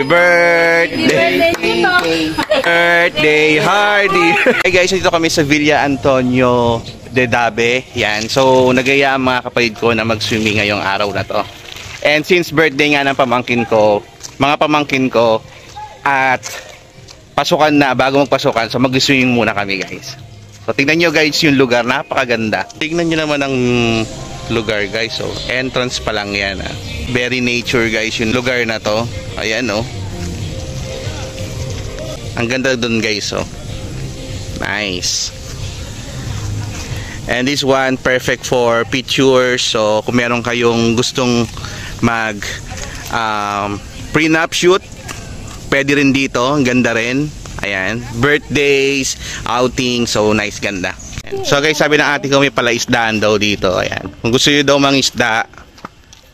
birthday! Birthday, Hardy! Hey guys, dito kami sa Villa Antonio de Dabe. Yan. So, nagaya ang mga kapatid ko na mag-swimming ngayong araw na to. And since birthday nga ng pamangkin ko, mga pamangkin ko, at pasukan na, bago magpasukan, so mag-swimming muna kami guys. So, tingnan nyo guys yung lugar, napakaganda. Tingnan nyo naman ang lugar guys. So, entrance pa lang yan. Very nature guys yung lugar na to. Ayan oh. Ang ganda dun guys oh. Nice. And this one perfect for pictures. So, kung meron kayong gustong mag prenup shoot, pwede rin dito. Ang ganda rin. Ayan. Birthdays, outing. So, nice, ganda. So guys, sabi ng ate ko may pala isdaan daw dito. Ayan. Kung gusto nyo daw mangisda,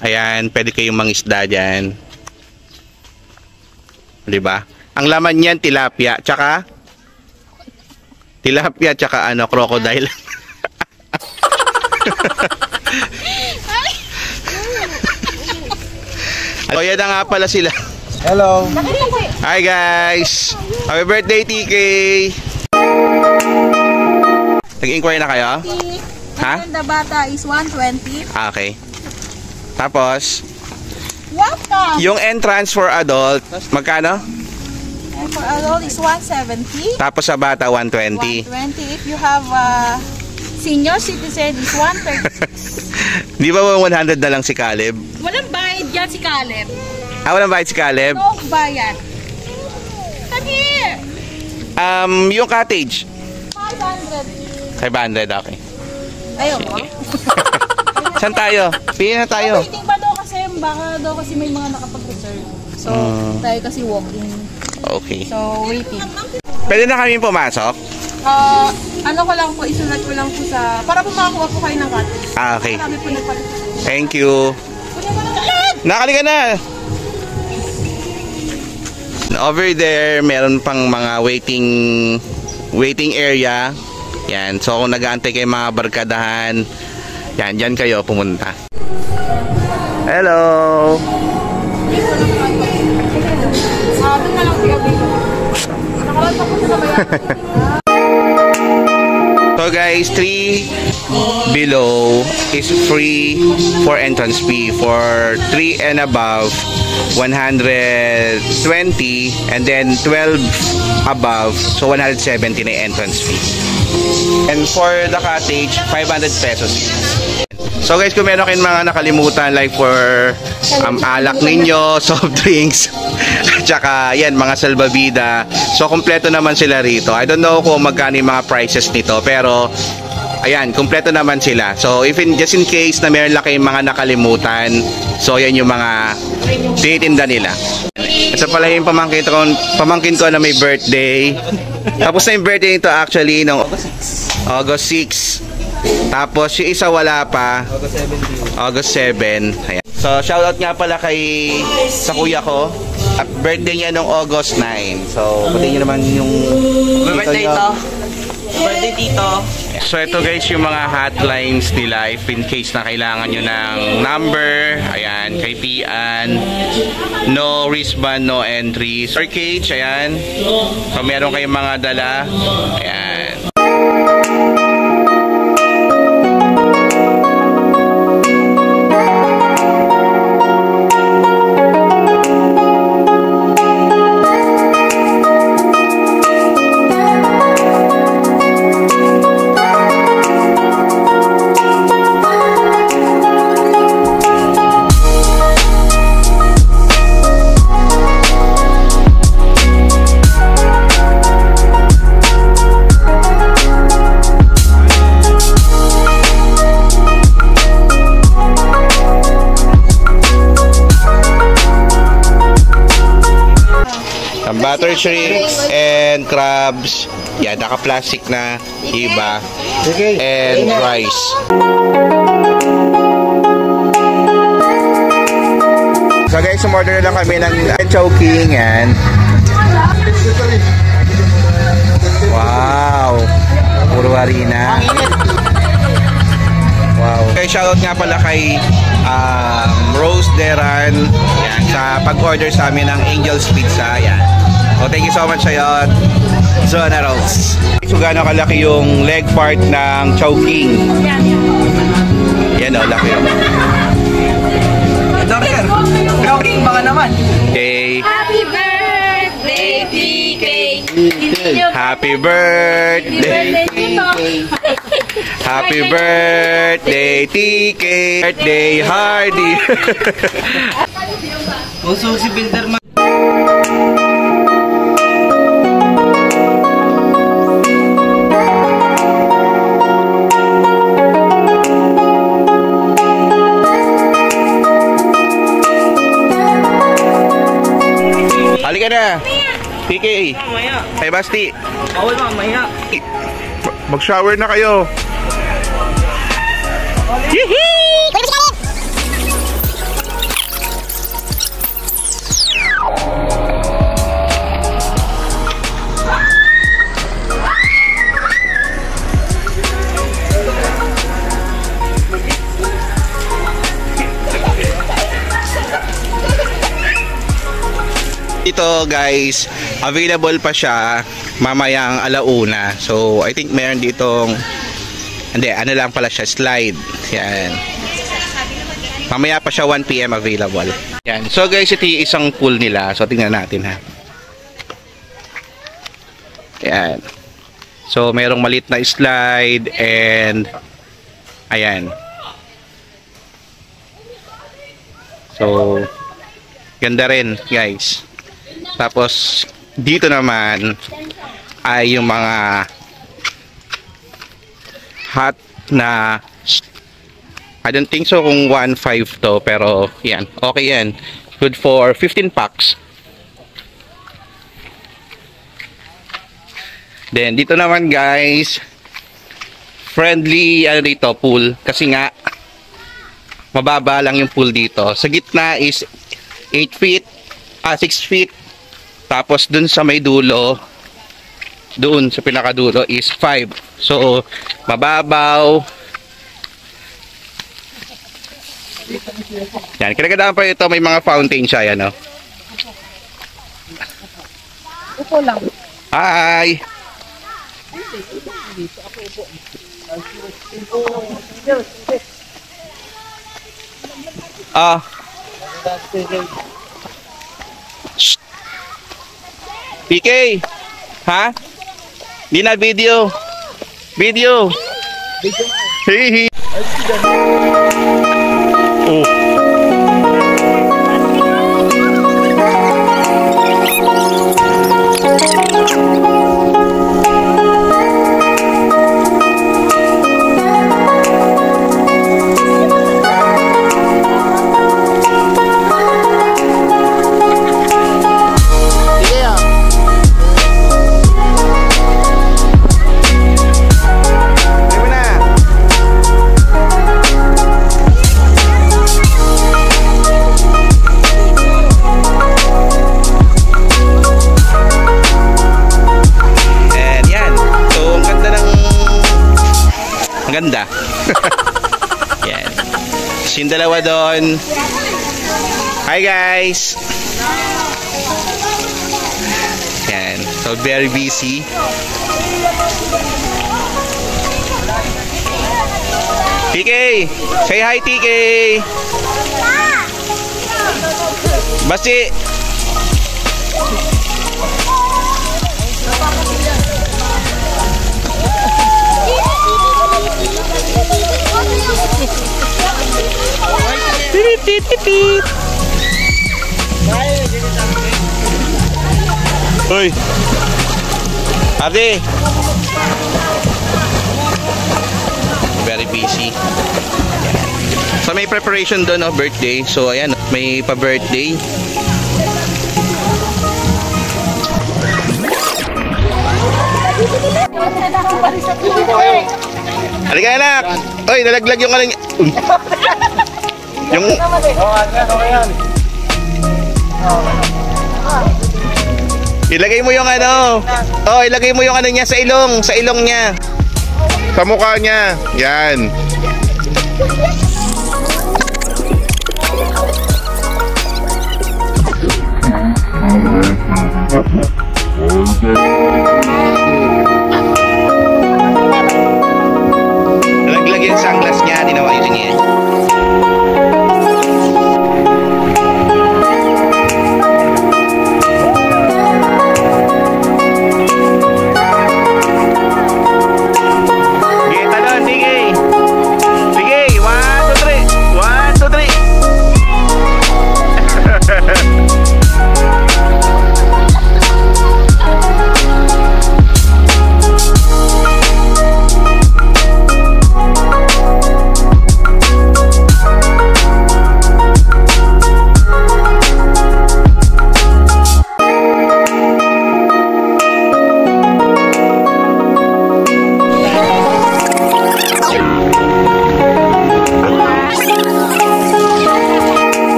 ayan, pwede kayong mangisda dyan. Diba? Ang laman niyan, tilapia. Tsaka ano, crocodile. So yan na nga pala sila. Hello. Hi guys. Happy birthday TK. Nag-inquire na kayo? Ha? The bata is 120. Okay. Tapos, Welcome! yung entrance for adult, magkano? And for adult is 170. Tapos sa bata, 120. 120. If you have senior citizen is 136. Di ba 100 na lang si Caleb? Walang bayad yan si Caleb. Walang bayad si Caleb? No bayad. Come here! Yung cottage? 500. 500, okay. Ayaw mo? Saan tayo? Pili na tayo. Waiting pa daw kasi, baka daw kasi may mga nakapag-reserve. So, tayo kasi walking. Okay. So, waiting. Pwede na kami pumasok? Ano ko lang po, isulat ko lang po sa, para po makakuha po kayo ng cottage. Okay. Marami po nagpalit. Thank you. Nakaliga na. Over there, meron pang mga waiting area. Yan. So, kung nag-aantay kayo mga barkadahan, yan, dyan kayo pumunta. Hello! So guys, 3 below is free for entrance fee. For 3 and above, 120, and then 12 above, so 170 na entrance fee. And for the cottage, 500 pesos. So guys, kung meron kayong mga nakalimutan like for alak ninyo, soft drinks, tsaka yan, mga salbabida. So kompleto naman sila rito. I don't know kung magkano yung mga prices nito, pero ayan, kompleto naman sila. So just in case na meron lang kayong mga nakalimutan, so yan yung mga tinitinda nila. Ito pala yung pamangkin ko na may birthday. Tapos na yung birthday nito actually noong August 6. Tapos yung isa wala pa, August 7. Ayan. So shoutout nga pala sa kuya ko. At birthday niya noong August 9. So pati nyo naman yung Birthday ito. Birthday tito. So ito guys yung mga hotlines nila if in case na kailangan nyo ng number. Ayan, kay Pian. No wristband, no entry. Sir Cage, ayan. So meron kayong mga dala. Ayan. Butter shrimps and crabs. Yan, naka-plastic na iba. And rice. So guys, umorder na lang kami ng chowking. Yan. Wow. Puro harina. Wow. Okay, shoutout nga pala kay Rose Deran. Yan, sa pag-order sa amin ng Angel's Pizza. Yan. So, thank you so much sa'yo, Zona Rose. So, gaano kalaki yung leg part ng Chowking? Yan o, laki o. Doctor, Chowking, baka naman. Okay. Happy birthday, PK! Happy birthday, happy birthday, TK. Birthday, Hardy. Uso si Builder man. Halika na. TK. Mamaya. Hey, Basti. Bawal mamaya. Mag-shower na kayo. Ito guys, available pa siya mamayang alauna. So I think meron ditong, hindi, ano lang pala siya, slide. Yan. Mamaya pa siya 1 PM available. Yan. So guys, ito yung isang pool nila. So tingnan natin ha. Yan. So merong maliit na slide and ayan. So ganda rin guys. Tapos dito naman ay yung mga hot na, I don't think so kung 1.5 to, pero yan, okay yan. Good for 15 packs. Then dito naman guys, friendly ano dito, pool. Kasi nga mababa lang yung pool dito. Sa gitna is 8 feet, 6 feet. Tapos dun sa may dulo, doon sa pinakadulo is 5. So, mababaw. Yan, kinagandaan pa ito, may mga fountain siya, yan o. Upo lang. Hi! Shh. PK, ha? Di na video. Video. Hey. Oh. Ganda. Yan. Yung dalawa doon. Hi guys. Yan. So very busy. TK. Say hi TK. Basti. Hoy. Ate. Very busy. So may preparation doon of birthday. So ayan, may pa-birthday. Halika anak. Oy, nalaglag yung aling. Yung ilagay mo yung ano. Oh, ilagay mo yung ano niya sa ilong niya. Sa mukha niya. Yan.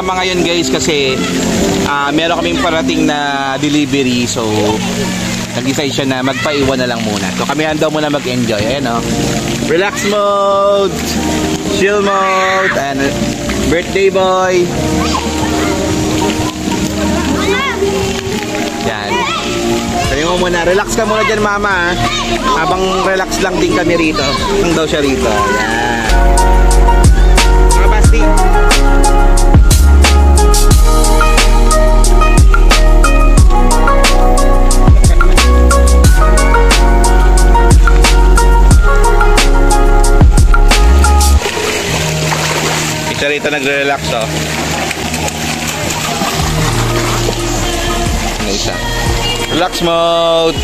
sumama ngayon guys kasi meron kaming parating na delivery. So, nag-decide siya na magpaiwan na lang muna. So, kami daw muna mag-enjoy. Ayan o. Relax mode. Chill mode. And birthday boy. Yan. Sabi mo muna, relax ka muna dyan mama. Habang relax lang din kami rito. Ang daw siya rito. Yan. Mga basti. Isa rito nagre-relax oh. Ano isa? Relax mode.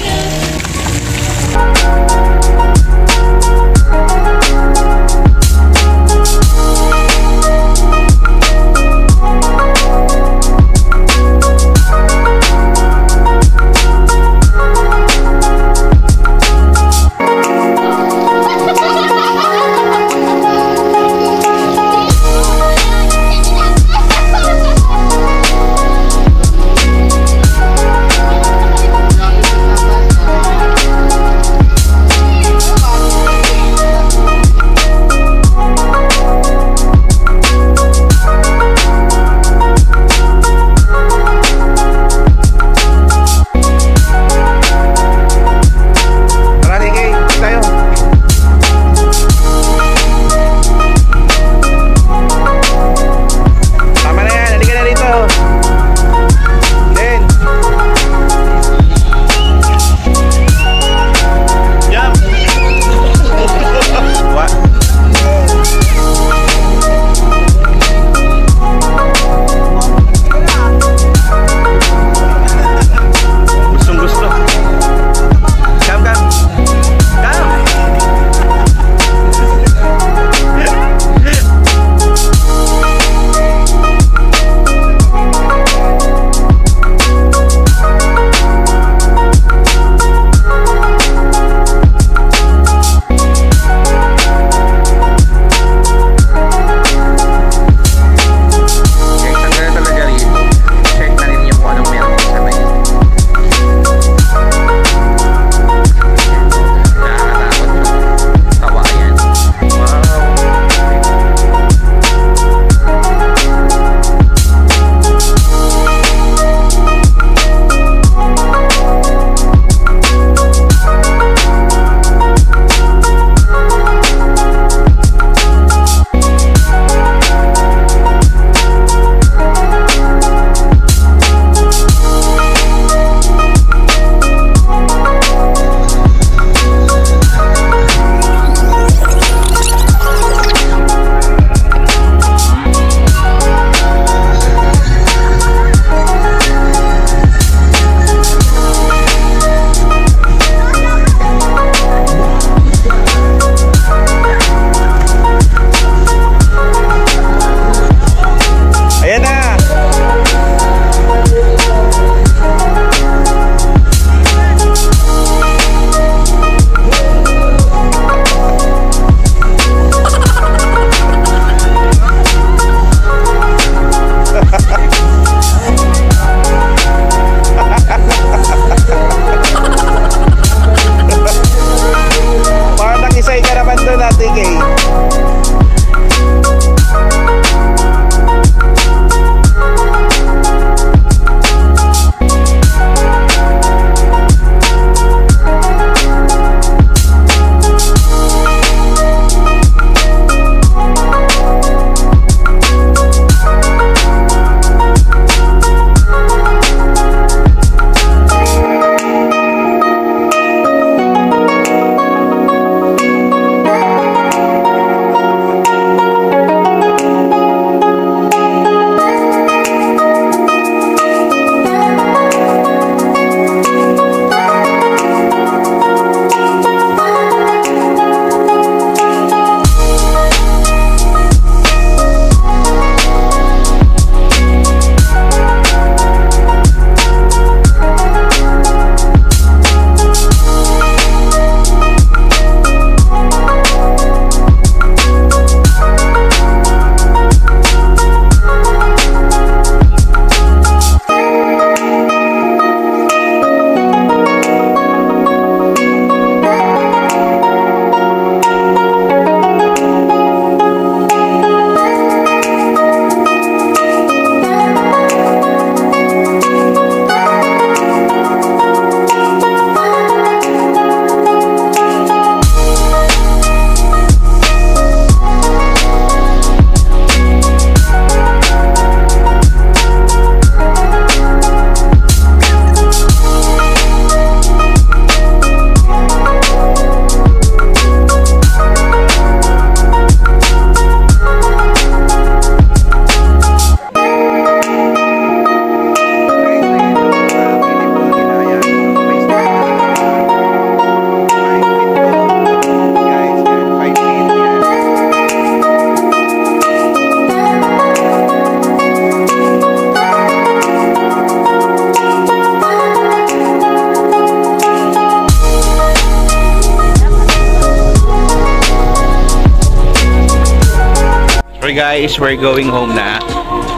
guys, we're going home na.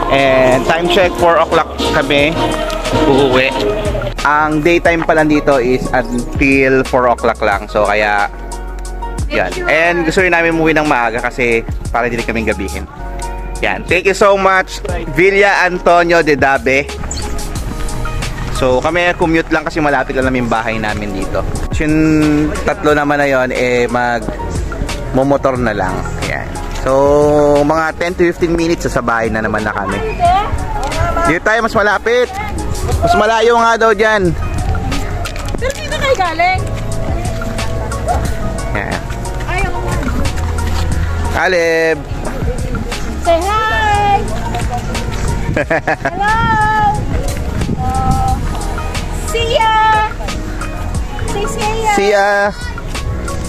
And time check, 4 o'clock kami uuwi. Ang daytime pala dito is until 4 o'clock lang. So kaya yan. And gusto rin namin umuwi ng maaga kasi para hindi kaming gabihin. Yan. Thank you so much, Villa Antonio de Dabe. So kami commute lang kasi malapit lang namin bahay namin dito. Yung tatlo naman na yon momotor na lang. Ayan. So mga 10 to 15 minutes sa bahay na naman na kami. Dito tayo mas malapit. Mas malayo nga daw dyan. Pero dito kayo galing? Ayan. Ay, ako nga. Caleb. Say hi! Hello! See ya! Say see ya! See ya.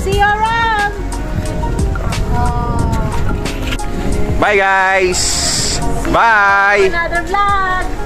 See you around! Bye guys. Bye. Another vlog!